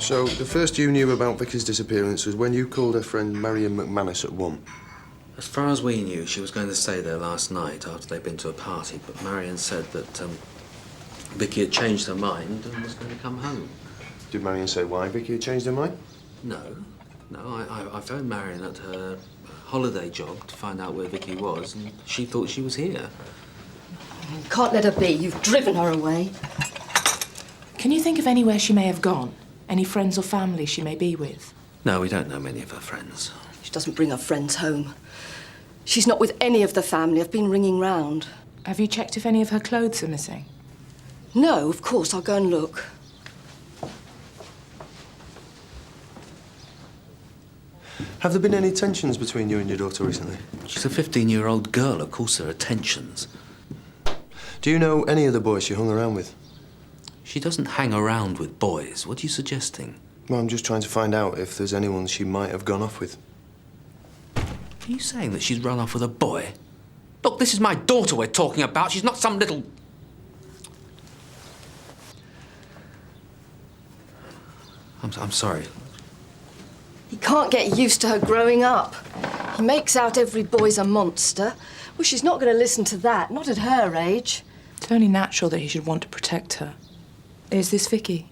So, the first you knew about Vicky's disappearance was when you called her friend Marion McManus at 1. As far as we knew, she was going to stay there last night after they'd been to a party, but Marion said that Vicky had changed her mind and was going to come home. Did Marion say why Vicky had changed her mind? No. I phoned Marion at her holiday job to find out where Vicky was, and she thought she was here. You can't let her be. You've driven her away. Can you think of anywhere she may have gone? Any friends or family she may be with? No, we don't know many of her friends. She doesn't bring her friends home. She's not with any of the family. I've been ringing round. Have you checked if any of her clothes are missing? No, of course. I'll go and look. Have there been any tensions between you and your daughter recently? She's a 15-year-old girl. Of course there are tensions. Do you know any of the boys she hung around with? She doesn't hang around with boys. What are you suggesting? Well, I'm just trying to find out if there's anyone she might have gone off with. Are you saying that she's run off with a boy? Look, this is my daughter we're talking about. She's not some little... I'm sorry. He can't get used to her growing up. He makes out every boy's a monster. Well, she's not going to listen to that, not at her age. It's only natural that he should want to protect her. Is this Vicky?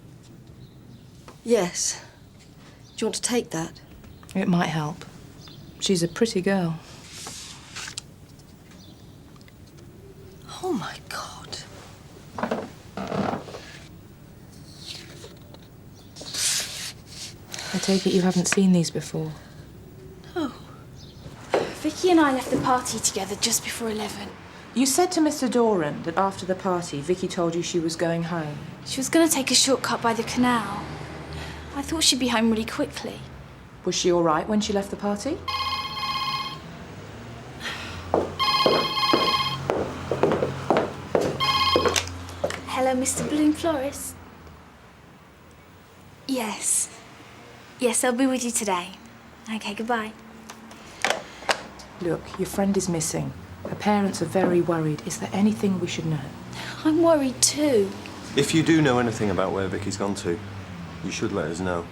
Yes. Do you want to take that? It might help. She's a pretty girl. Oh, my God. I take it you haven't seen these before? Oh. Vicky and I left the party together just before 11. You said to Mr. Doran that after the party, Vicky told you she was going home. She was going to take a shortcut by the canal. I thought she'd be home really quickly. Was she all right when she left the party? Hello, Mr. Bloom Florist. Yes. Yes, I'll be with you today. Okay, goodbye. Look, your friend is missing. Her parents are very worried. Is there anything we should know? I'm worried too. If you do know anything about where Vicky's gone to, you should let us know.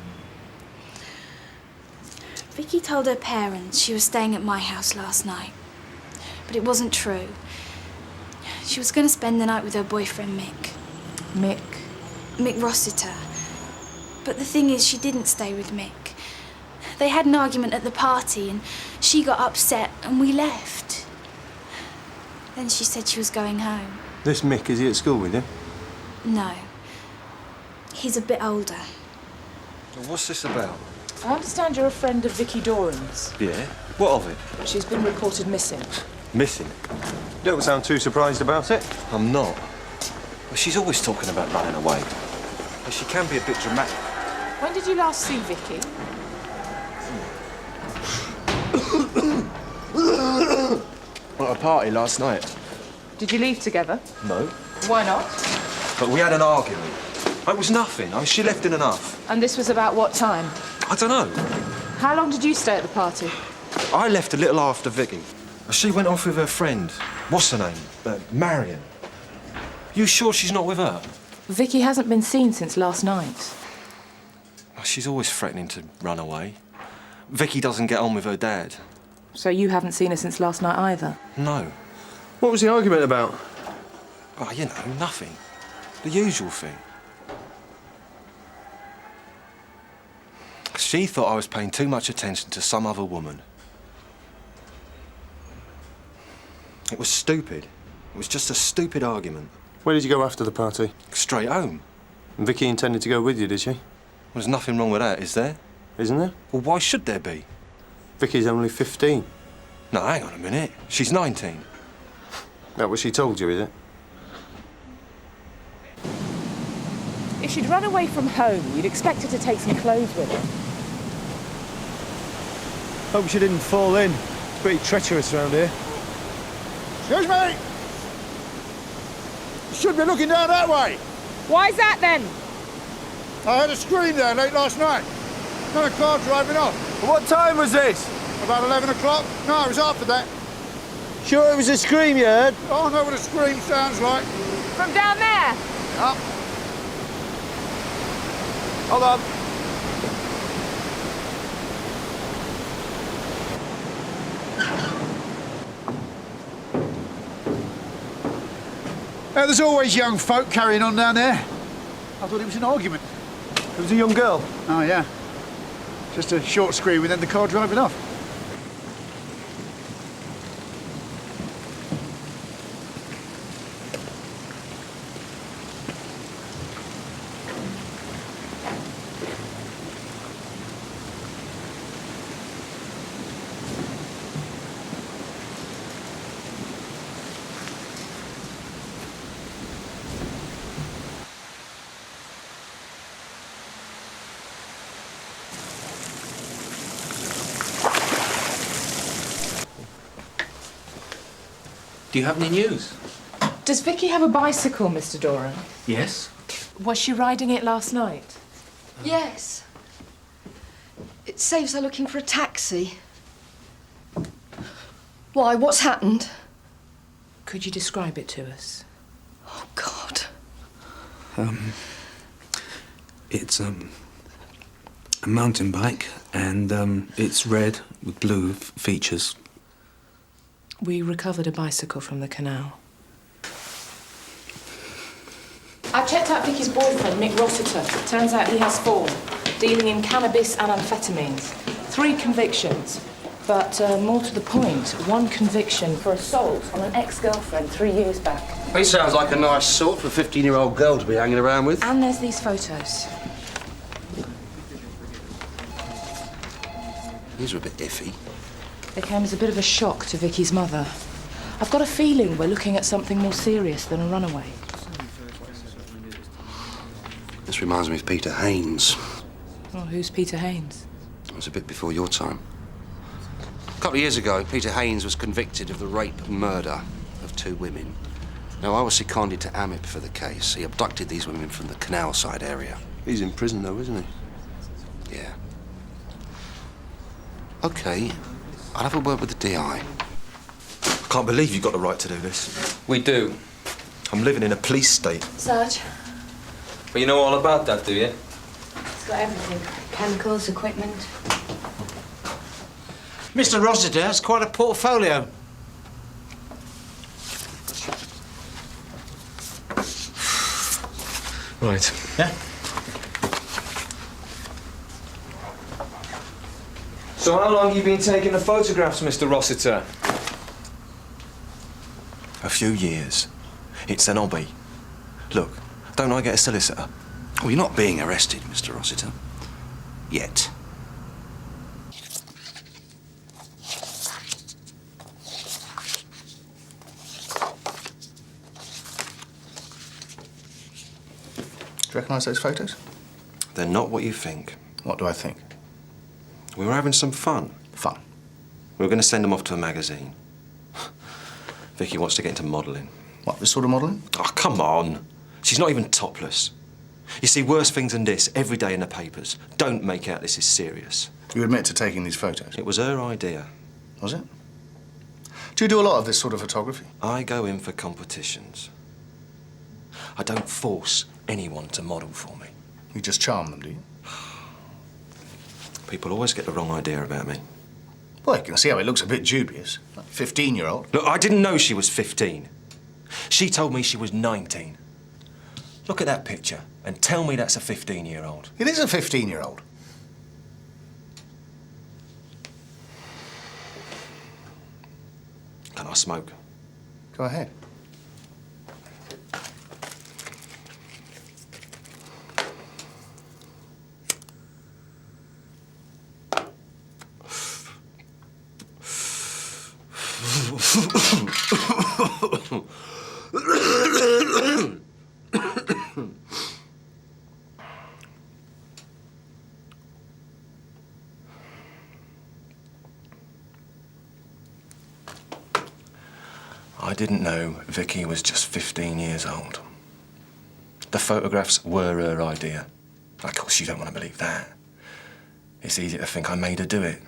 Vicky told her parents she was staying at my house last night. But it wasn't true. She was going to spend the night with her boyfriend, Mick. Mick Rossiter. But the thing is, she didn't stay with Mick. They had an argument at the party and she got upset and we left. Then she said she was going home. This Mick, is he at school with you? No. He's a bit older. What's this about? I understand you're a friend of Vicky Doran's. Yeah? What of it? She's been reported missing. Missing? You don't sound too surprised about it. I'm not. Well, she's always talking about running away. But she can be a bit dramatic. When did you last see Vicky? At a party last night. Did you leave together? No. Why not? But we had an argument. It was nothing. She left in enough. And this was about what time? I don't know. How long did you stay at the party? I left a little after Vicky. She went off with her friend. What's her name? Marion. You sure she's not with her? Vicky hasn't been seen since last night. She's always threatening to run away. Vicky doesn't get on with her dad. So you haven't seen her since last night either? No. What was the argument about? Oh, you know, nothing. The usual thing. She thought I was paying too much attention to some other woman. It was stupid. It was just a stupid argument. Where did you go after the party? Straight home. And Vicky intended to go with you, did she? There's nothing wrong with that, is there? Isn't there? Well, why should there be? Vicky's only 15. No, hang on a minute. She's 19. That what she told you, is it? If she'd run away from home, you'd expect her to take some clothes with her. Hope she didn't fall in. It's pretty treacherous around here. Excuse me! You should be looking down that way. Why's that, then? I heard a scream there late last night. Another car driving off. What time was this? About 11 o'clock. No, it was after that. Sure it was a scream you heard? Oh, I know what a scream sounds like. From down there? Up. Hold on. There's always young folk carrying on down there. I thought it was an argument. It was a young girl. Oh, yeah. Just a short scream and then the car driving off. Do you have any news? Does Vicky have a bicycle, Mr. Doran? Yes. Was she riding it last night? Yes. It saves her looking for a taxi. Why, what's happened? Could you describe it to us? Oh, God. It's a mountain bike, and it's red with blue features. We recovered a bicycle from the canal. I checked out Vicky's boyfriend, Mick Rossiter. Turns out he has 4, dealing in cannabis and amphetamines. 3 convictions, but more to the point, 1 conviction for assault on an ex-girlfriend 3 years back. He sounds like a nice sort for a 15-year-old girl to be hanging around with. And there's these photos. These are a bit iffy. They came as a bit of a shock to Vicky's mother. I've got a feeling we're looking at something more serious than a runaway. This reminds me of Peter Haynes. Well, who's Peter Haynes? It was a bit before your time. A couple of years ago, Peter Haynes was convicted of the rape and murder of 2 women. Now, I was seconded to AMIP for the case. He abducted these women from the canal side area. He's in prison, though, isn't he? Yeah. OK, I'll have a word with the DI. I can't believe you got the right to do this. We do. I'm living in a police state. Sarge, But you know all about that, do you? it's got everything. Chemicals, equipment. Mr. Rossiter has quite a portfolio. Right. Yeah? So how long have you been taking the photographs, Mr. Rossiter? A few years. It's an hobby. Look, don't I get a solicitor? Oh, you're not being arrested, Mr. Rossiter. Yet. Do you recognise those photos? They're not what you think. What do I think? We were having some fun. Fun. We were going to send them off to a magazine. Vicky wants to get into modelling. What, this sort of modelling? Oh, come on. She's not even topless. You see worse things than this every day in the papers. Don't make out this is serious. You admit to taking these photos? It was her idea. Was it? Do you do a lot of this sort of photography? I go in for competitions. I don't force anyone to model for me. You just charm them, do you? People always get the wrong idea about me. Well, you can see how it looks a bit dubious. Like 15-year-old. Look, I didn't know she was 15. She told me she was 19. Look at that picture and tell me that's a 15-year-old. It is a 15-year-old. Can I smoke? Go ahead. I didn't know Vicky was just 15 years old. The photographs were her idea. Of course, you don't want to believe that. It's easy to think I made her do it.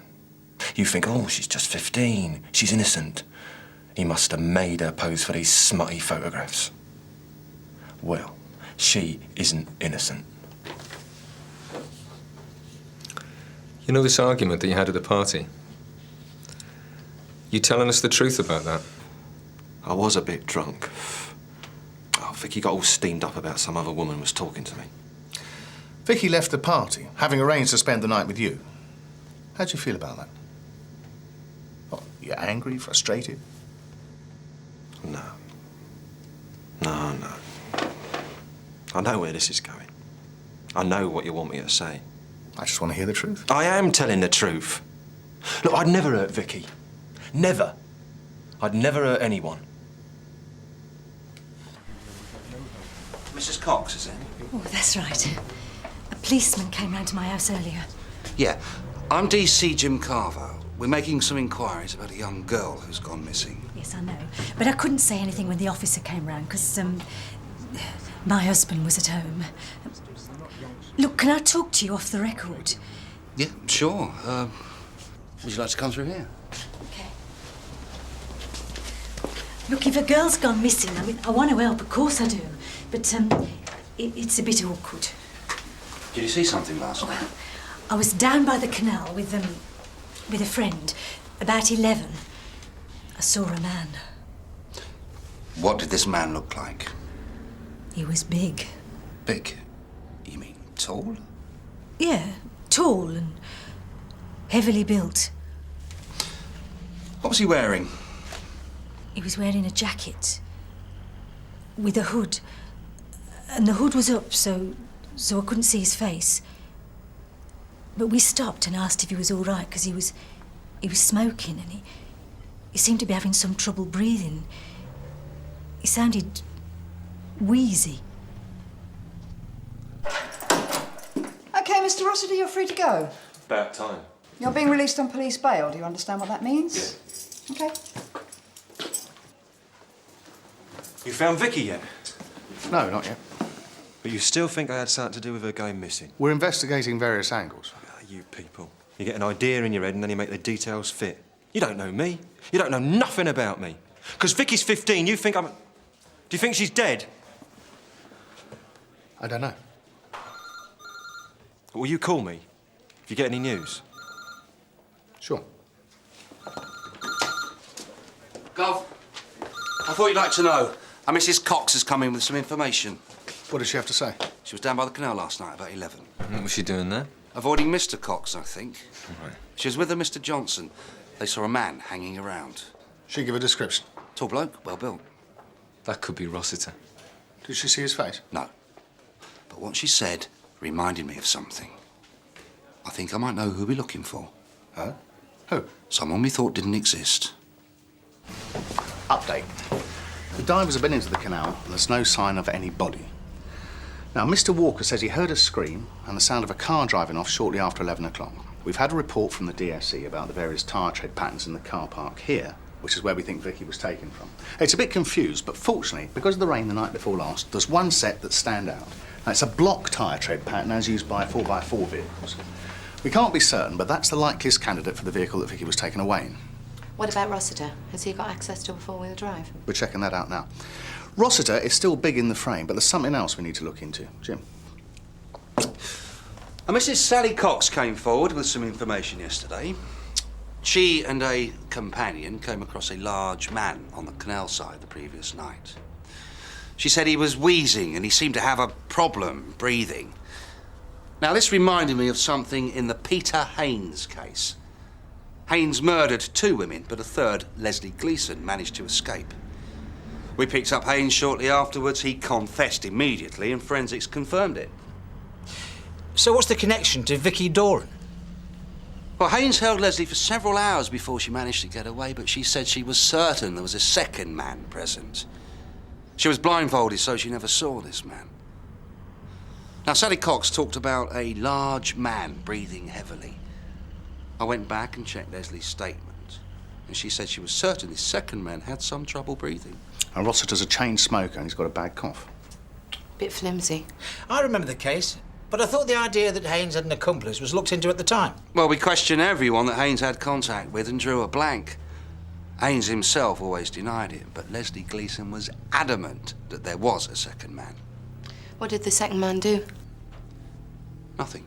You think, oh, she's just 15. She's innocent. He must have made her pose for these smutty photographs. Well, she isn't innocent. You know this argument that you had at the party? You telling us the truth about that? I was a bit drunk. Vicky got all steamed up about some other woman was talking to me. Vicky left the party, having arranged to spend the night with you. How'd you feel about that? What, you're angry, frustrated? No. No. I know where this is going. I know what you want me to say. I just want to hear the truth. I am telling the truth. Look, I'd never hurt Vicky. Never. I'd never hurt anyone. Mrs. Cox, is it? Oh, that's right. A policeman came round to my house earlier. Yeah. I'm DC Jim Carver. We're making some inquiries about a young girl who's gone missing. Yes, I know. But I couldn't say anything when the officer came round because, my husband was at home. Look, can I talk to you off the record? Yeah, sure. Would you like to come through here? OK. Look, if a girl's gone missing, I want to help, of course I do. But, it's a bit awkward. Did you see something last night? I was down by the canal with a friend, about 11. I saw a man. What did this man look like? He was big. Big? You mean tall? Yeah, tall and heavily built. What was he wearing? He was wearing a jacket with a hood. And the hood was up, so I couldn't see his face. But we stopped and asked if he was all right, because he was smoking and he seemed to be having some trouble breathing. He sounded wheezy. OK, Mr. Rossiter, you're free to go. About time. You're being released on police bail. Do you understand what that means? Yeah. OK. You found Vicky yet? No, not yet. But you still think I had something to do with her going missing? We're investigating various angles. You people. You get an idea in your head and then you make the details fit. You don't know me. You don't know nothing about me. Because Vicky's 15, you think I'm... Do you think she's dead? I don't know. Will you call me if you get any news? Sure. Gov, I thought you'd like to know. Mrs. Cox has come in with some information. What did she have to say? She was down by the canal last night about 11. What was she doing there? Avoiding Mr. Cox, I think. Right. She was with a Mr. Johnson. They saw a man hanging around. She give a description? Tall bloke, well built. That could be Rossiter. Did she see his face? No. But what she said reminded me of something. I think I might know who we're looking for. Huh? Who? Someone we thought didn't exist. Update. The divers have been into the canal and there's no sign of any body. Now, Mr. Walker says he heard a scream and the sound of a car driving off shortly after 11 o'clock. We've had a report from the DSE about the various tyre tread patterns in the car park here, which is where we think Vicky was taken from. It's a bit confused, but fortunately, because of the rain the night before last, there's one set that stand out. Now, it's a block tyre tread pattern as used by 4x4 vehicles. We can't be certain, but that's the likeliest candidate for the vehicle that Vicky was taken away in. What about Rossiter? Has he got access to a four-wheel drive? We're checking that out now. Rossiter is still big in the frame, but there's something else we need to look into. Jim? Mrs. Sally Cox came forward with some information yesterday. She and a companion came across a large man on the canal side the previous night. She said he was wheezing and he seemed to have a problem breathing. Now, this reminded me of something in the Peter Haynes case. Haynes murdered 2 women, but a third, Leslie Gleason, managed to escape. We picked up Haynes shortly afterwards. He confessed immediately and forensics confirmed it. So what's the connection to Vicky Doran? Well, Haynes held Leslie for several hours before she managed to get away, but she said she was certain there was a second man present. She was blindfolded, so she never saw this man. Now, Sally Cox talked about a large man breathing heavily. I went back and checked Leslie's statement, and she said she was certain this second man had some trouble breathing. And Rossiter's a chain smoker and he's got a bad cough. Bit flimsy. I remember the case, but I thought the idea that Haynes had an accomplice was looked into at the time. Well, we questioned everyone that Haynes had contact with and drew a blank. Haynes himself always denied it, but Leslie Gleason was adamant that there was a second man. What did the second man do? Nothing.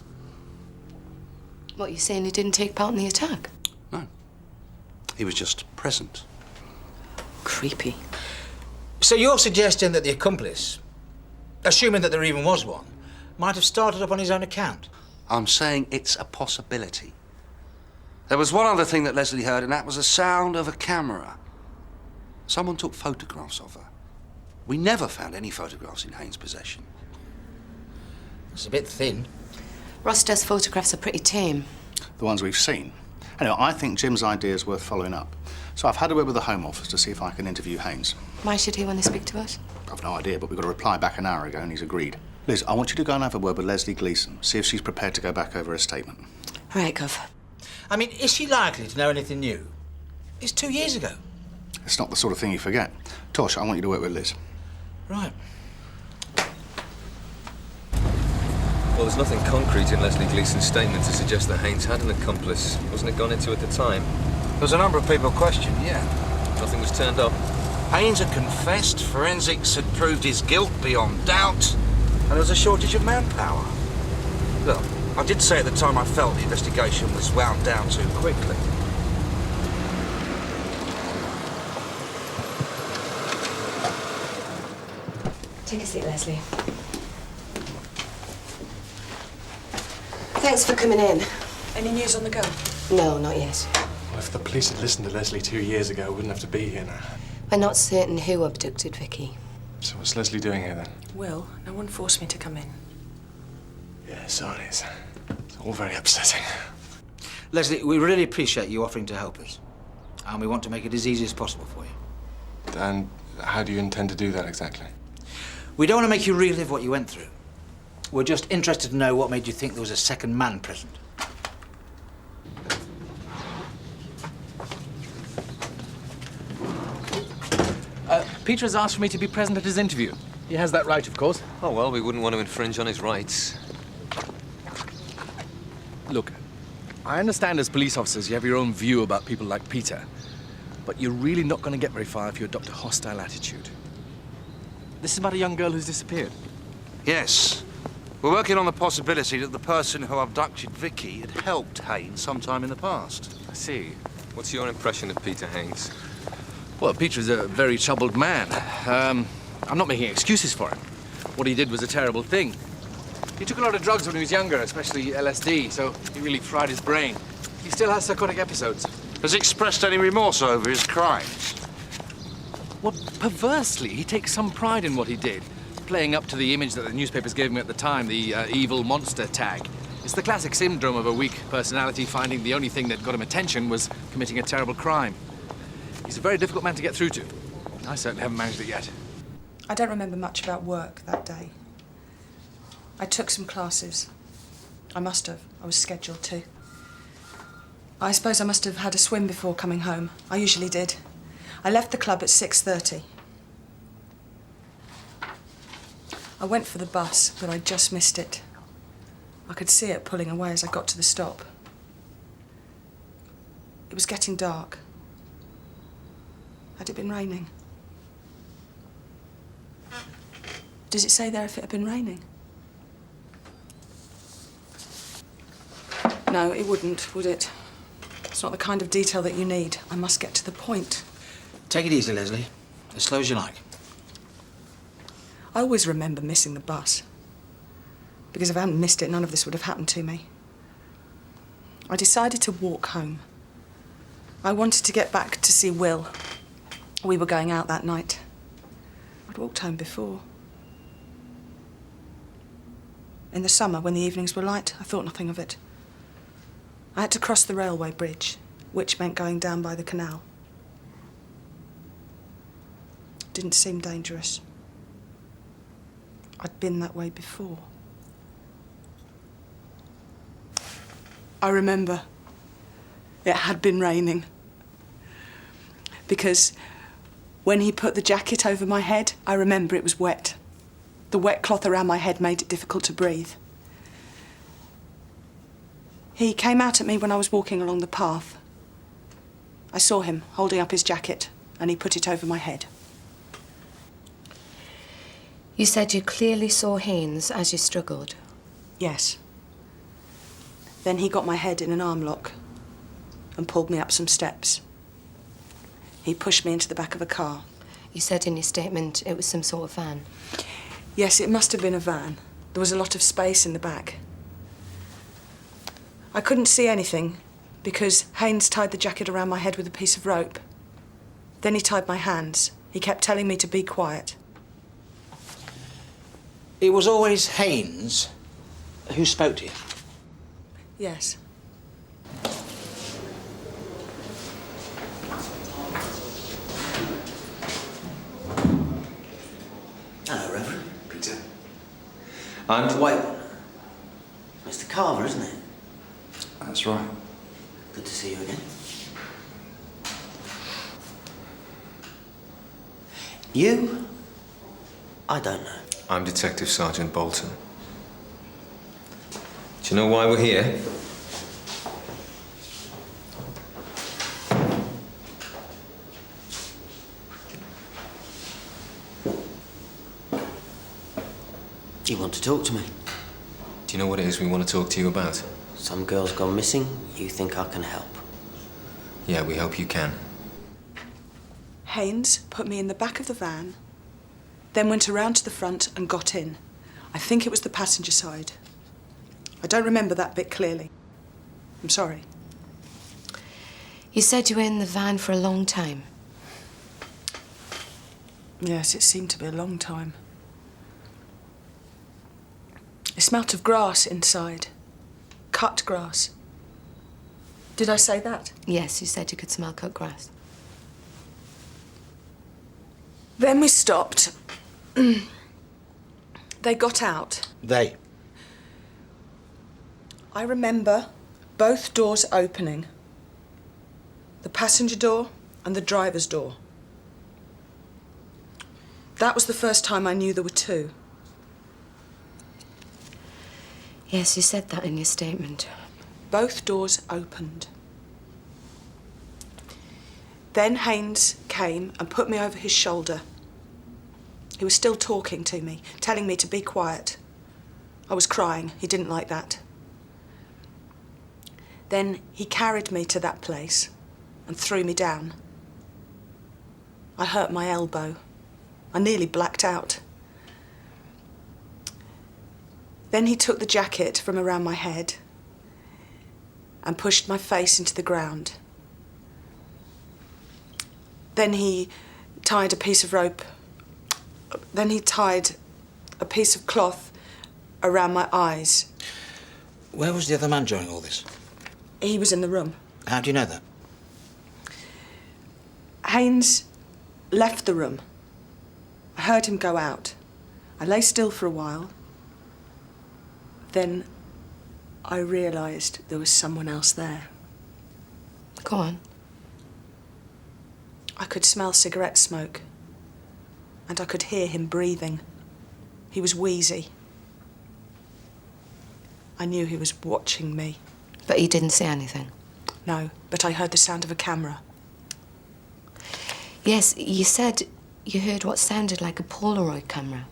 What, you saying he didn't take part in the attack? No. He was just present. Creepy. So you're suggesting that the accomplice assuming that there even was one, might have started up on his own account. I'm saying it's a possibility. There was one other thing that Leslie heard, and that was the sound of a camera. Someone took photographs of her. We never found any photographs in Haynes' possession. It's a bit thin. Rossiter's photographs are pretty tame. The ones we've seen. Anyway, I think Jim's idea is worth following up. So I've had a word with the Home Office to see if I can interview Haynes. Why should he want to speak to us? I've no idea, but we got a reply back an hour ago and he's agreed. Liz, I want you to go and have a word with Leslie Gleason, see if she's prepared to go back over her statement. All right, Gov. I mean, is she likely to know anything new? It's 2 years ago. It's not the sort of thing you forget. Tosh, I want you to work with Liz. Right. Well, there's nothing concrete in Leslie Gleason's statement to suggest that Haynes had an accomplice. Wasn't it gone into at the time? There's a number of people questioned, yeah. Nothing was turned up. Haynes had confessed, forensics had proved his guilt beyond doubt, and there was a shortage of manpower. Look, I did say at the time I felt the investigation was wound down too quickly. Take a seat, Leslie. Thanks for coming in. Any news on the go? No, not yet. Well, if the police had listened to Leslie 2 years ago, we wouldn't have to be here now. We're not certain who abducted Vicky. So what's Leslie doing here, then? Will, no one forced me to come in. Yeah, sorry. It's all very upsetting. Leslie, we really appreciate you offering to help us. And we want to make it as easy as possible for you. And how do you intend to do that exactly? We don't want to make you relive what you went through. We're just interested to know what made you think there was a second man present. Peter has asked for me to be present at his interview. He has that right, of course. Oh, well, we wouldn't want to infringe on his rights. Look, I understand as police officers you have your own view about people like Peter, but you're really not going to get very far if you adopt a hostile attitude. This is about a young girl who's disappeared. Yes. We're working on the possibility that the person who abducted Vicky had helped Haynes sometime in the past. I see. What's your impression of Peter Haynes? Well, Peter is a very troubled man. I'm not making excuses for him. What he did was a terrible thing. He took a lot of drugs when he was younger, especially LSD, so he really fried his brain. He still has psychotic episodes. Has he expressed any remorse over his crimes? Well, perversely, he takes some pride in what he did, playing up to the image that the newspapers gave him at the time, the evil monster tag. It's the classic syndrome of a weak personality finding the only thing that got him attention was committing a terrible crime. He's a very difficult man to get through to. I certainly haven't managed it yet. I don't remember much about work that day. I took some classes. I must have. I was scheduled to. I suppose I must have had a swim before coming home. I usually did. I left the club at 6:30. I went for the bus, but I just missed it. I could see it pulling away as I got to the stop. It was getting dark. Had it been raining? Does it say there if it had been raining? No, it wouldn't, would it? It's not the kind of detail that you need. I must get to the point. Take it easy, Leslie. As slow as you like. I always remember missing the bus. Because if I hadn't missed it, none of this would have happened to me. I decided to walk home. I wanted to get back to see Will. We were going out that night. I'd walked home before. In the summer, when the evenings were light, I thought nothing of it. I had to cross the railway bridge, which meant going down by the canal. It didn't seem dangerous. I'd been that way before. I remember it had been raining. Because when he put the jacket over my head, I remember it was wet. The wet cloth around my head made it difficult to breathe. He came out at me when I was walking along the path. I saw him holding up his jacket, and he put it over my head. You said you clearly saw Haynes as you struggled. Yes. Then he got my head in an arm lock and pulled me up some steps. He pushed me into the back of a car. You said in your statement it was some sort of van. Yes, it must have been a van. There was a lot of space in the back. I couldn't see anything because Haynes tied the jacket around my head with a piece of rope. Then he tied my hands. He kept telling me to be quiet. It was always Haynes who spoke to you? Yes. Hello, Reverend. Peter. And wait. Mr. Carver, isn't it? That's right. Good to see you again. You? I don't know. I'm Detective Sergeant Boulton. Do you know why we're here? Do you want to talk to me? Do you know what it is we want to talk to you about? Some girl's gone missing. You think I can help? Yeah, we hope you can. Haynes put me in the back of the van, then went around to the front and got in. I think it was the passenger side. I don't remember that bit clearly. I'm sorry. You said you were in the van for a long time. Yes, it seemed to be a long time. It smelt of grass inside. Cut grass. Did I say that? Yes, you said you could smell cut grass. Then we stopped. They got out. They? I remember both doors opening. The passenger door and the driver's door. That was the first time I knew there were two. Yes, you said that in your statement. Both doors opened. Then Haynes came and put me over his shoulder. He was still talking to me, telling me to be quiet. I was crying. He didn't like that. Then he carried me to that place and threw me down. I hurt my elbow. I nearly blacked out. Then he took the jacket from around my head and pushed my face into the ground. Then he tied a piece of rope. Then he tied a piece of cloth around my eyes. Where was the other man during all this? He was in the room. How do you know that? Haynes left the room. I heard him go out. I lay still for a while. Then I realised there was someone else there. Go on. I could smell cigarette smoke. And I could hear him breathing. He was wheezy. I knew he was watching me. But he didn't say anything? No, but I heard the sound of a camera. Yes, you said you heard what sounded like a Polaroid camera.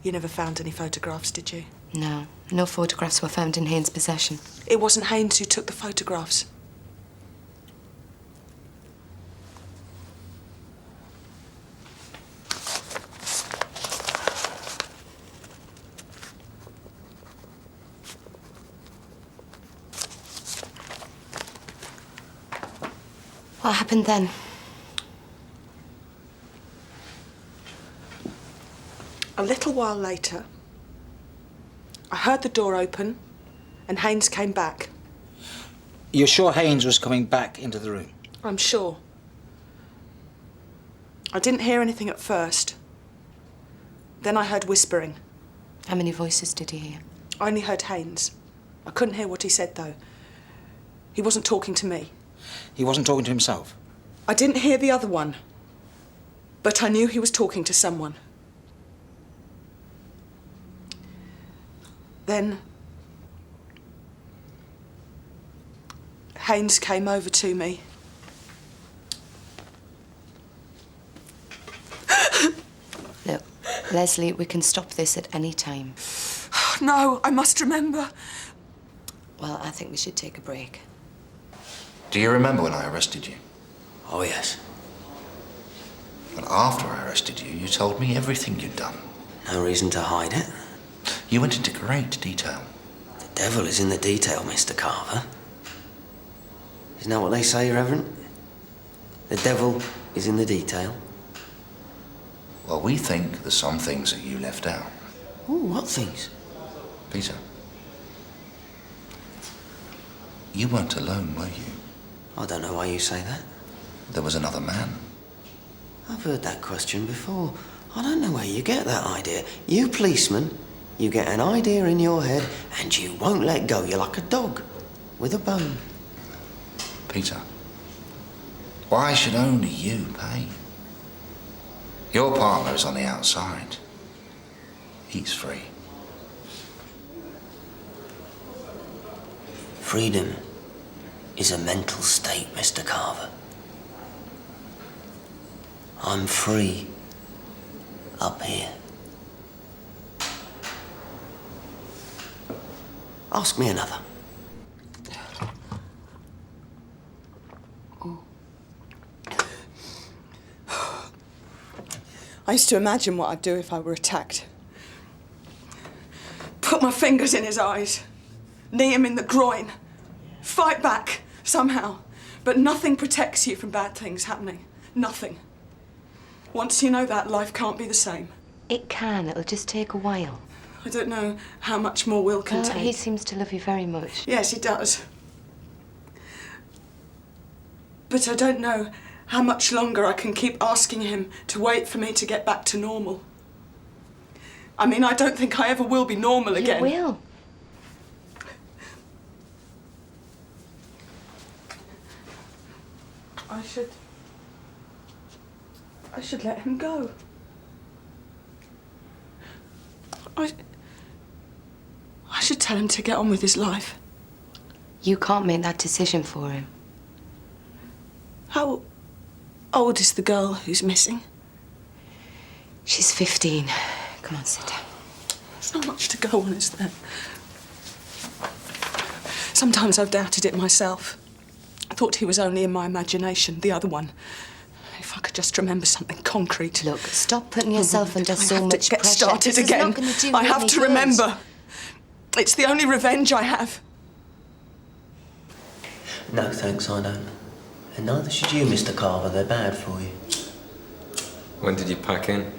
You never found any photographs, did you? No, no photographs were found in Haynes' possession. It wasn't Haynes who took the photographs. What happened then? A little while later, I heard the door open and Haynes came back. You're sure Haynes was coming back into the room? I'm sure. I didn't hear anything at first. Then I heard whispering. How many voices did you hear? I only heard Haynes. I couldn't hear what he said, though. He wasn't talking to me. He wasn't talking to himself? I didn't hear the other one, but I knew he was talking to someone. Then Haynes came over to me. Look, Leslie, we can stop this at any time. No, I must remember. Well, I think we should take a break. Do you remember when I arrested you? Oh, yes. But after I arrested you, you told me everything you'd done. No reason to hide it. You went into great detail. The devil is in the detail, Mr. Carver. Isn't that what they say, Reverend? The devil is in the detail. Well, we think there's some things that you left out. Oh, what things? Peter, you weren't alone, were you? I don't know why you say that. There was another man. I've heard that question before. I don't know where you get that idea. You policemen, you get an idea in your head and you won't let go. You're like a dog with a bone. Peter, why should only you pay? Your partner is on the outside. He's free. Freedom is a mental state, Mr. Carver. I'm free up here. Ask me another. I used to imagine what I'd do if I were attacked. Put my fingers in his eyes, knee him in the groin, fight back somehow. But nothing protects you from bad things happening. Nothing. Once you know that, life can't be the same. It can. It'll just take a while. I don't know how much more Will can take. He seems to love you very much. Yes, he does. But I don't know how much longer I can keep asking him to wait for me to get back to normal. I mean, I don't think I ever will be normal again. You will. I should let him go. I should tell him to get on with his life. You can't make that decision for him. How old is the girl who's missing? She's 15. Come on, sit down. There's not much to go on, is there? Sometimes I've doubted it myself. I thought he was only in my imagination, the other one. If I could just remember something concrete. Look, stop putting yourself under so much get pressure. Started This again. Is not gonna do I you have any to good. remember. It's the only revenge I have. No, thanks, I don't. And neither should you, Mr. Carver. They're bad for you. When did you pack in?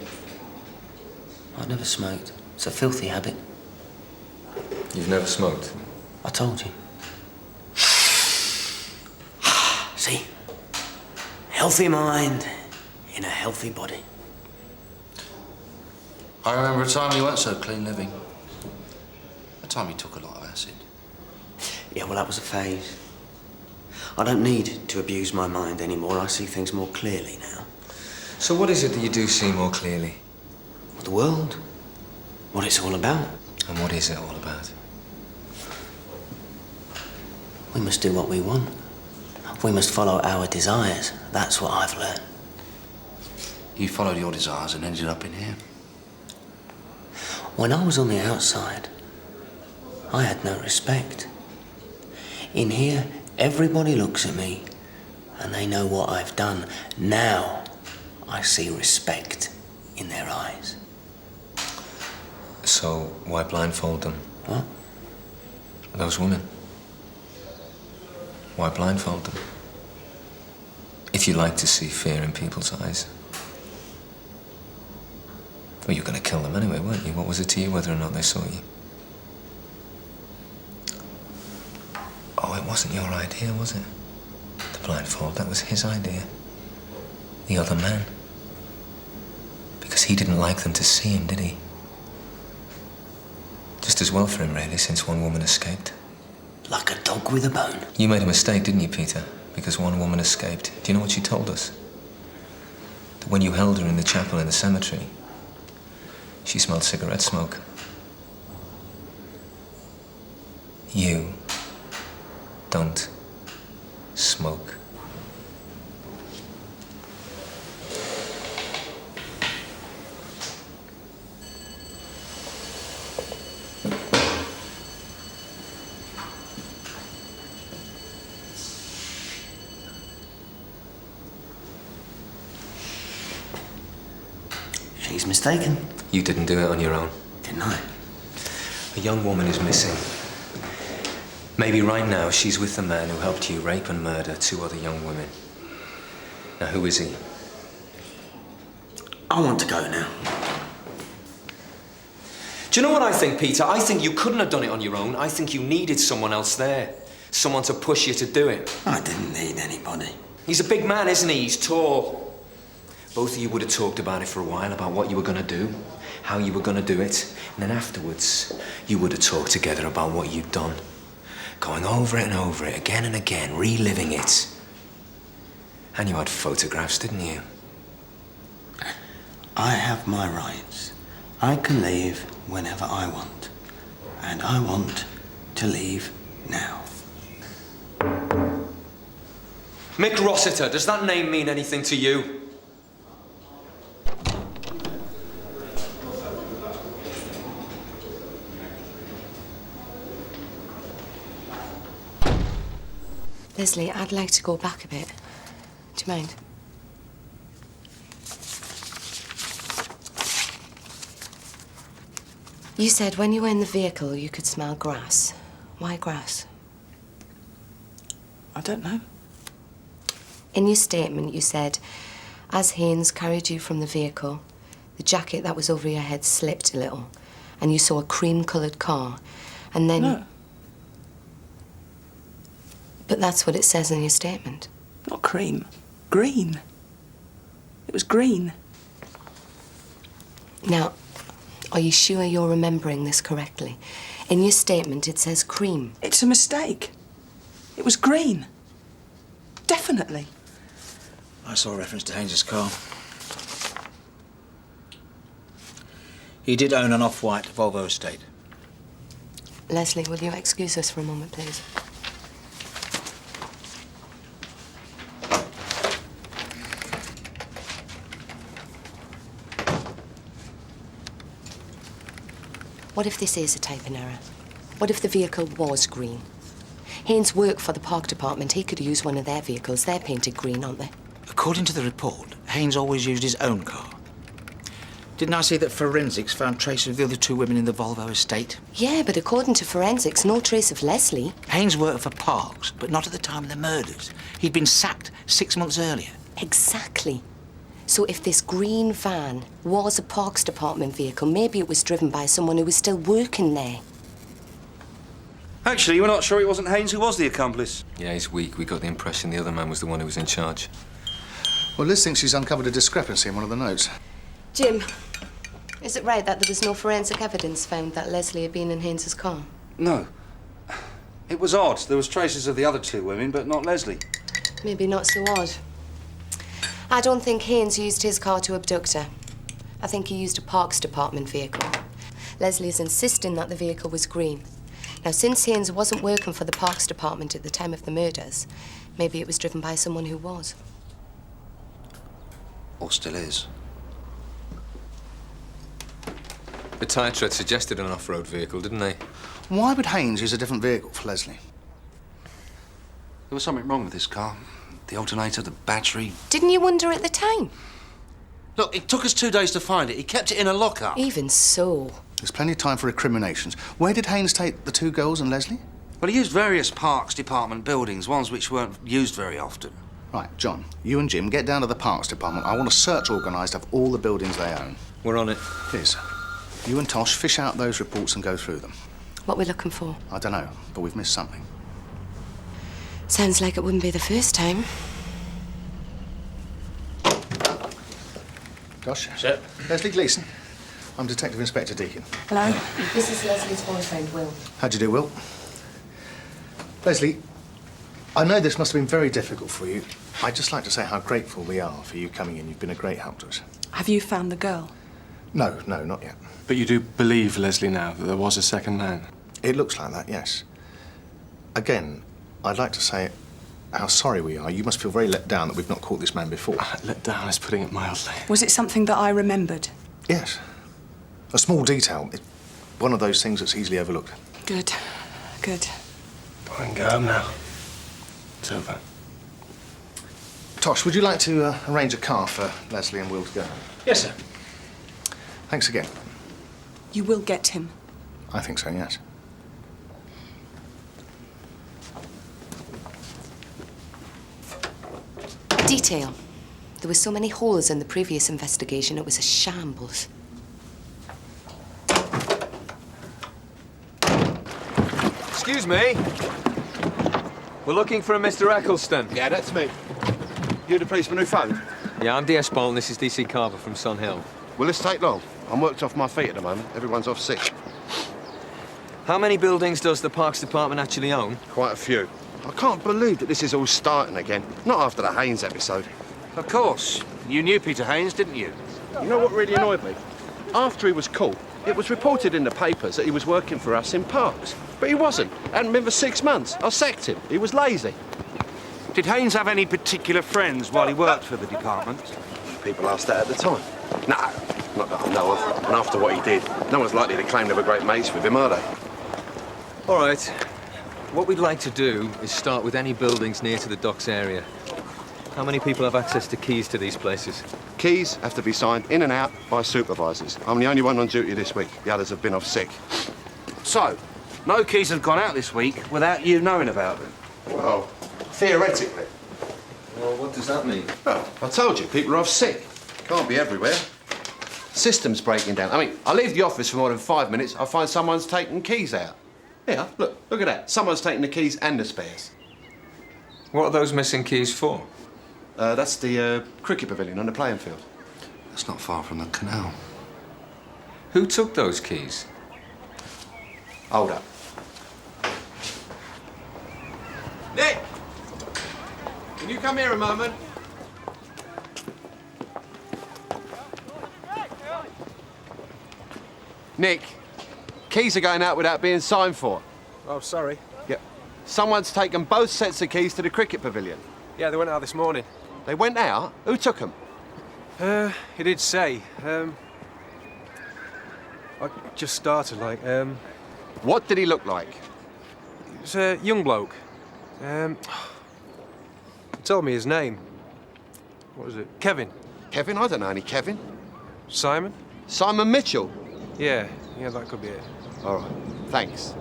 I never smoked. It's a filthy habit. You've never smoked? I told you. See? Healthy mind in a healthy body. I remember a time you weren't so clean living. A time you took a lot of acid. Yeah, well, that was a phase. I don't need to abuse my mind anymore. I see things more clearly now. So what is it that you do see more clearly? The world. What it's all about. And what is it all about? We must do what we want. We must follow our desires. That's what I've learned. You followed your desires and ended up in here. When I was on the outside, I had no respect. In here, everybody looks at me and they know what I've done. Now, I see respect in their eyes. So, why blindfold them? What? Those women. Why blindfold them? If you like to see fear in people's eyes. Well, you were going to kill them anyway, weren't you? What was it to you whether or not they saw you? Oh, it wasn't your idea, was it? The blindfold, that was his idea. The other man. Because he didn't like them to see him, did he? Just as well for him, really, since one woman escaped. Like a dog with a bone. You made a mistake, didn't you, Peter? Because one woman escaped. Do you know what she told us? That when you held her in the chapel in the cemetery, she smelled cigarette smoke. You don't smoke. She's mistaken. You didn't do it on your own. Didn't I? A young woman is missing. Maybe right now she's with the man who helped you rape and murder 2 other young women. Now, who is he? I want to go now. Do you know what I think, Peter? I think you couldn't have done it on your own. I think you needed someone else there. Someone to push you to do it. I didn't need anybody. He's a big man, isn't he? He's tall. Both of you would have talked about it for a while, about what you were going to do, how you were going to do it. And then afterwards, you would have talked together about what you'd done. Going over it and over it, again and again, reliving it. And you had photographs, didn't you? I have my rights. I can leave whenever I want. And I want to leave now. Mick Rossiter, does that name mean anything to you? Leslie, I'd like to go back a bit. Do you mind? You said when you were in the vehicle you could smell grass. Why grass? I don't know. In your statement you said, as Haynes carried you from the vehicle, the jacket that was over your head slipped a little and you saw a cream-coloured car and then... No. But that's what it says in your statement. Not cream. Green. It was green. Now, are you sure you're remembering this correctly? In your statement, it says cream. It's a mistake. It was green. Definitely. I saw a reference to Haynes' car. He did own an off-white Volvo estate. Leslie, will you excuse us for a moment, please? What if this is a typing error? What if the vehicle was green? Haynes worked for the park department. He could use one of their vehicles. They're painted green, aren't they? According to the report, Haynes always used his own car. Didn't I see that forensics found traces of the other 2 women in the Volvo estate? Yeah, but according to forensics, no trace of Leslie. Haynes worked for Parks, but not at the time of the murders. He'd been sacked 6 months earlier. Exactly. So if this green van was a Parks Department vehicle, maybe it was driven by someone who was still working there. Actually, we're not sure it wasn't Haynes who was the accomplice. Yeah, he's weak. We got the impression the other man was the one who was in charge. Well, Liz thinks she's uncovered a discrepancy in one of the notes. Jim, is it right that there was no forensic evidence found that Leslie had been in Haynes's car? No. It was odd. There was traces of the other 2 women, but not Leslie. Maybe not so odd. I don't think Haynes used his car to abduct her. I think he used a Parks Department vehicle. Leslie's insisting that the vehicle was green. Now, since Haynes wasn't working for the Parks Department at the time of the murders, maybe it was driven by someone who was. Or still is. The tyre tread suggested an off-road vehicle, didn't they? Why would Haynes use a different vehicle for Leslie? There was something wrong with this car. The alternator, the battery. Didn't you wonder at the time? Look, it took us 2 days to find it. He kept it in a lockup. Even so. There's plenty of time for recriminations. Where did Haynes take the 2 girls and Leslie? Well, he used various Parks Department buildings, ones which weren't used very often. Right, John, you and Jim get down to the Parks Department. I want a search organised of all the buildings they own. We're on it. Please. You and Tosh fish out those reports and go through them. What we're looking for? I don't know, but we've missed something. Sounds like it wouldn't be the first time. Tosh? Sir? Leslie Gleason. I'm Detective Inspector Deacon. Hello. This is Leslie's boyfriend, Will. How'd you do, Will? Leslie, I know this must have been very difficult for you. I'd just like to say how grateful we are for you coming in. You've been a great help to us. Have you found the girl? No, not yet. But you do believe, Leslie, now that there was a second man? It looks like that, yes. Again, I'd like to say how sorry we are. You must feel very let down that we've not caught this man before. Let down is putting it mildly. Was it something that I remembered? Yes. A small detail. It's one of those things that's easily overlooked. Good. Good. I can go home now. It's over. Tosh, would you like to arrange a car for Leslie and Will to go? Yes, sir. Thanks again. You will get him. I think so, yes. Detail. There were so many holes in the previous investigation, it was a shambles. Excuse me. We're looking for a Mr. Eccleston. Yeah, that's me. You the policeman who phoned? Yeah, I'm DS Boulton. This is DC Carver from Sun Hill. Will this take long? I'm worked off my feet at the moment. Everyone's off sick. How many buildings does the Parks Department actually own? Quite a few. I can't believe that this is all starting again. Not after the Haynes episode. Of course. You knew Peter Haynes, didn't you? You know what really annoyed me? After he was caught, it was reported in the papers that he was working for us in Parks. But he wasn't. Hadn't been for 6 months. I sacked him. He was lazy. Did Haynes have any particular friends while he worked for the department? People asked that at the time. No, not that I know of. And after what he did, no one's likely to claim they were great mates with him, are they? All right. What we'd like to do is start with any buildings near to the docks area. How many people have access to keys to these places? Keys have to be signed in and out by supervisors. I'm the only one on duty this week. The others have been off sick. So, no keys have gone out this week without you knowing about them? Well, theoretically. Well, what does that mean? Well, I told you, people are off sick. Can't be everywhere. System's breaking down. I mean, I leave the office for more than 5 minutes, I find someone's taken keys out. Yeah, look at that. Someone's taken the keys and the spares. What are those missing keys for? That's the cricket pavilion on the playing field. That's not far from the canal. Who took those keys? Hold up. Nick! Can you come here a moment? Nick, keys are going out without being signed for. Oh, sorry. Yep. Someone's taken both sets of keys to the cricket pavilion. Yeah, they went out this morning. They went out? Who took them? He did say. I just started, like, What did he look like? He was a young bloke. He told me his name. What was it? Kevin. Kevin? I don't know any Kevin. Simon? Simon Mitchell? Yeah, that could be it. All right, thanks.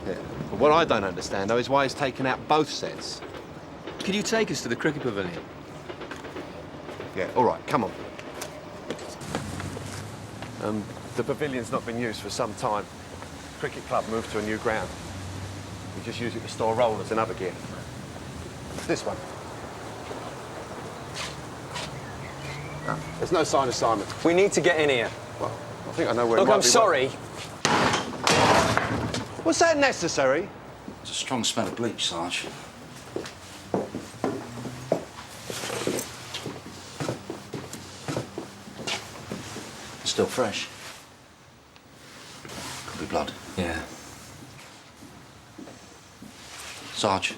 Yeah. But what I don't understand, though, is why he's taken out both sets. Could you take us to the cricket pavilion? Yeah, all right, come on. The pavilion's not been used for some time. Cricket club moved to a new ground. We just use it to store rollers and other gear. This one. No, there's no sign of Simon. We need to get in here. Well, I think I know where Look, he might I'm be. sorry. Was that necessary? It's a strong smell of bleach, Sarge. It's still fresh. Could be blood. Yeah. Sarge.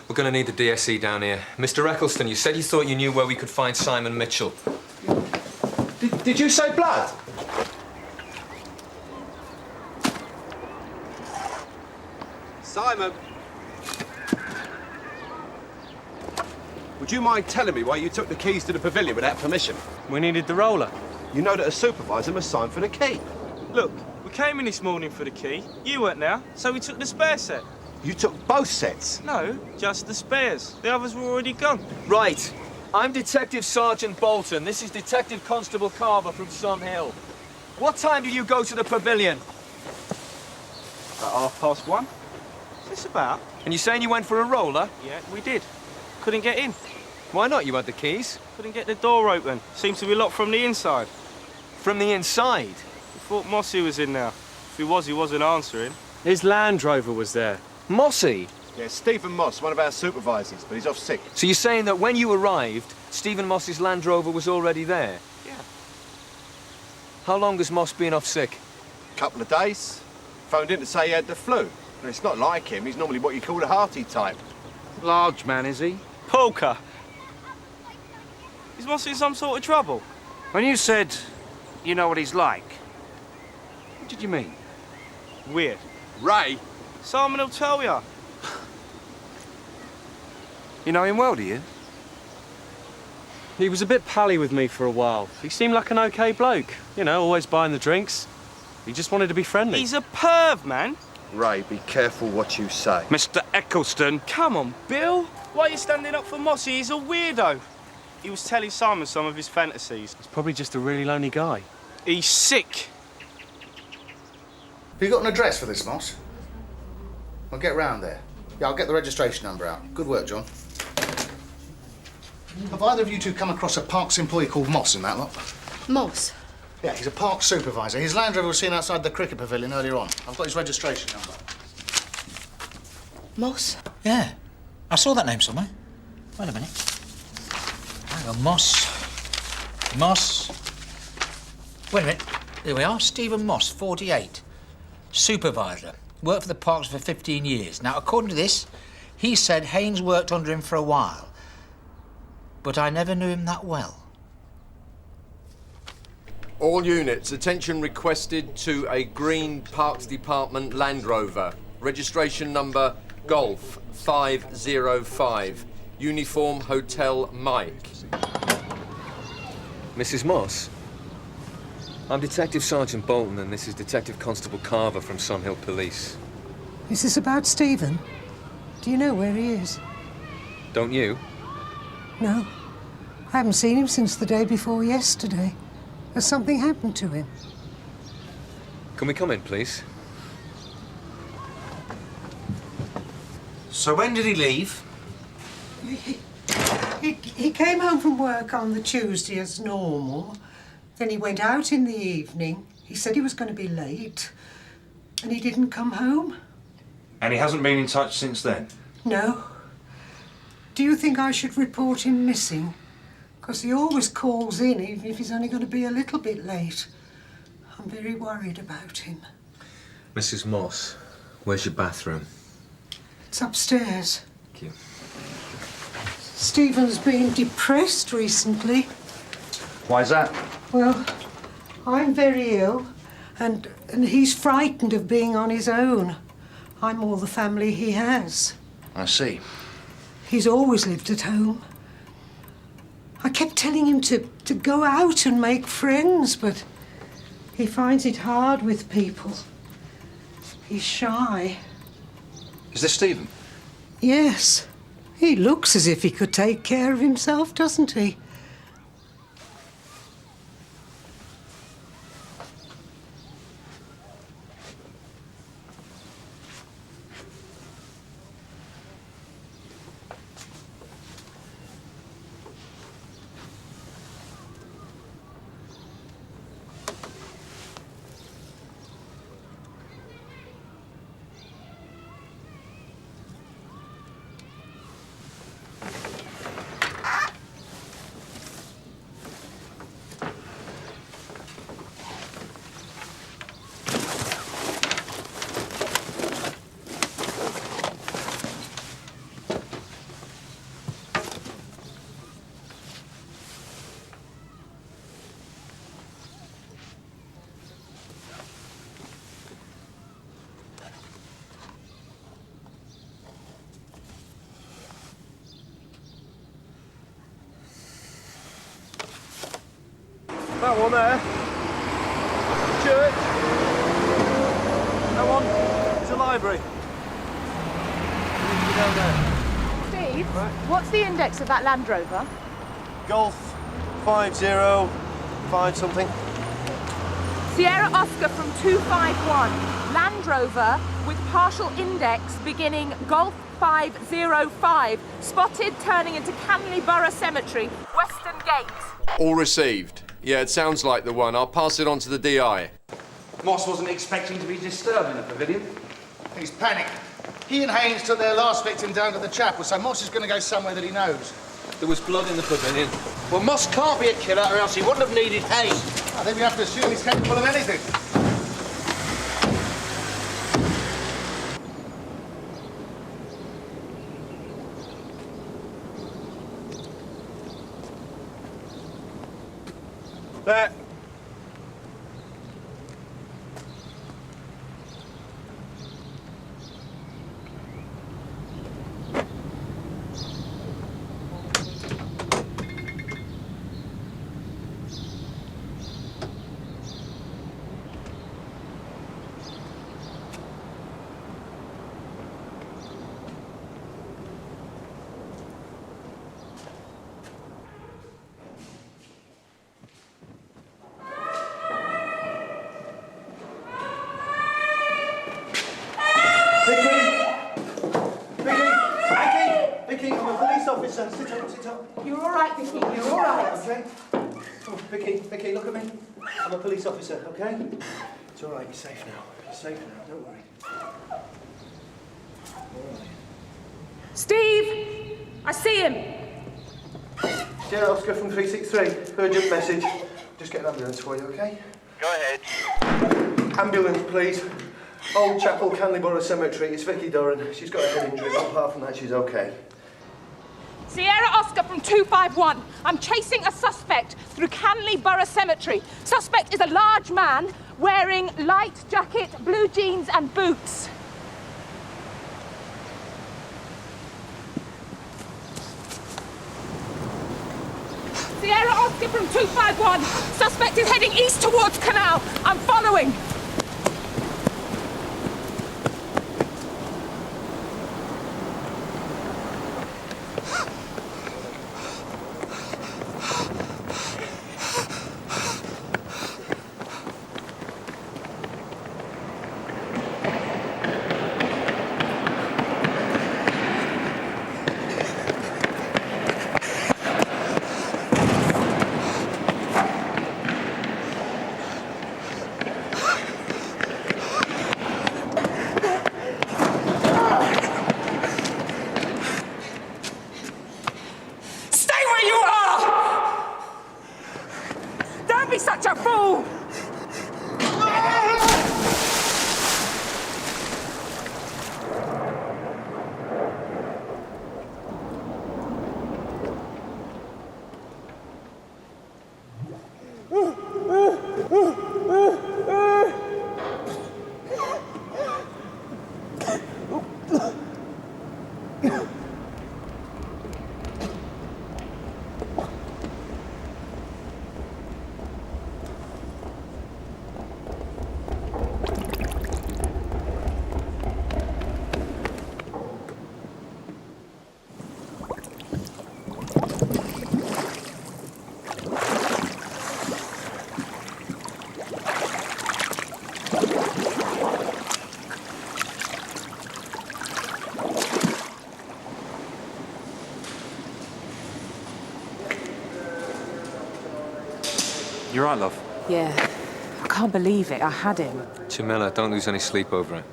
We're going to need the DSE down here. Mr. Eccleston, you said you thought you knew where we could find Simon Mitchell. Did you say blood? Simon! Would you mind telling me why you took the keys to the pavilion without permission? We needed the roller. You know that a supervisor must sign for the key. Look, we came in this morning for the key. You weren't there, so we took the spare set. You took both sets? No, just the spares. The others were already gone. Right. I'm Detective Sergeant Boulton. This is Detective Constable Carver from Sun Hill. What time did you go to the pavilion? At 1:30. What's this about? And you're saying you went for a roller? Yeah, we did. Couldn't get in. Why not? You had the keys. Couldn't get the door open. Seems to be locked from the inside. From the inside? We thought Mossy was in there. If he wasn't answering. His Land Rover was there. Mossy? Yeah, Stephen Moss, one of our supervisors, but he's off sick. So you're saying that when you arrived, Stephen Moss's Land Rover was already there? Yeah. How long has Moss been off sick? Couple of days. Phoned in to say he had the flu. And it's not like him. He's normally what you call a hearty type. Large man, is he? Polka. Is Mossy in some sort of trouble? When you said you know what he's like, what did you mean? Weird. Ray? Simon will tell ya. You know him well, do you? He was a bit pally with me for a while. He seemed like an okay bloke. You know, always buying the drinks. He just wanted to be friendly. He's a perv, man. Ray, be careful what you say. Mr. Eccleston. Come on, Bill. Why are you standing up for Mossy? He's a weirdo. He was telling Simon some of his fantasies. He's probably just a really lonely guy. He's sick. Have you got an address for this, Moss? I'll get round there. Yeah, I'll get the registration number out. Good work, John. Have either of you two come across a Parks employee called Moss in that lot? Moss? Yeah, he's a Parks supervisor. His Land Rover was seen outside the cricket pavilion earlier on. I've got his registration number. Moss? Yeah, I saw that name somewhere. Wait a minute. Hang on, Moss. Wait a minute. Here we are. Stephen Moss, 48. Supervisor. Worked for the Parks for 15 years. Now, according to this, he said Haynes worked under him for a while. But I never knew him that well. All units, attention requested to a Green Parks Department Land Rover. Registration number Golf 505. Uniform Hotel Mike. Mrs. Moss? I'm Detective Sergeant Boulton, and this is Detective Constable Carver from Sunhill Police. Is this about Stephen? Do you know where he is? Don't you? No. I haven't seen him since the day before yesterday. Has something happened to him? Can we come in, please? So when did he leave? He came home from work on the Tuesday as normal. Then he went out in the evening. He said he was going to be late. And he didn't come home. And he hasn't been in touch since then? No. Do you think I should report him missing? Because he always calls in, even if he's only going to be a little bit late. I'm very worried about him. Mrs. Moss, where's your bathroom? It's upstairs. Thank you. Stephen's been depressed recently. Why's that? Well, I'm very ill, and he's frightened of being on his own. I'm all the family he has. I see. He's always lived at home. I kept telling him to go out and make friends, but he finds it hard with people. He's shy. Is this Stephen? Yes. He looks as if he could take care of himself, doesn't he? That one there. Church. That one. It's a library. Down there. Steve, what's the index of that Land Rover? Golf 505 something. Sierra Oscar from 251. Land Rover with partial index beginning Golf 505. Spotted turning into Canley Borough Cemetery, Western Gate. All received. Yeah, it sounds like the one. I'll pass it on to the DI. Moss wasn't expecting to be disturbed in the pavilion. He's panicking. He and Haynes took their last victim down to the chapel, so Moss is going to go somewhere that he knows. There was blood in the pavilion. Well, Moss can't be a killer, or else he wouldn't have needed Haynes. I think we have to assume he's capable of anything. There. Vicky, I'm a police officer. Sit up, sit up. You're all right, Vicky. You're all right. Okay. Oh, Vicky, look at me. I'm a police officer, okay? It's all right, you're safe now. You're safe now, don't worry. All right. Steve! I see him! Sierra Oscar from 363. Urgent message. Just get an ambulance for you, okay? Go ahead. Ambulance, please. Old Chapel, Canley Cemetery. It's Vicky Doran. She's got a head injury, but apart from that, she's okay. Sierra Oscar from 251. I'm chasing a suspect through Canley Borough Cemetery. Suspect is a large man wearing light jacket, blue jeans and boots. Sierra Oscar from 251. Suspect is heading east towards Canal. I'm following. You right, love? Yeah. I can't believe it. I had him. Jamila, don't lose any sleep over it.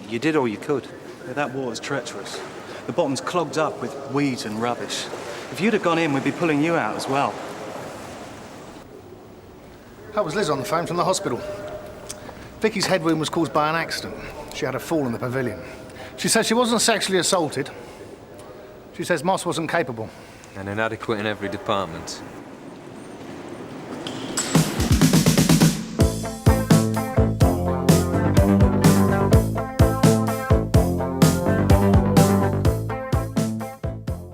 You did all you could. Yeah, that water's treacherous. The bottom's clogged up with weeds and rubbish. If you'd have gone in, we'd be pulling you out as well. That was Liz on the phone from the hospital. Vicky's head wound was caused by an accident. She had a fall in the pavilion. She says she wasn't sexually assaulted. She says Moss wasn't capable. And inadequate in every department.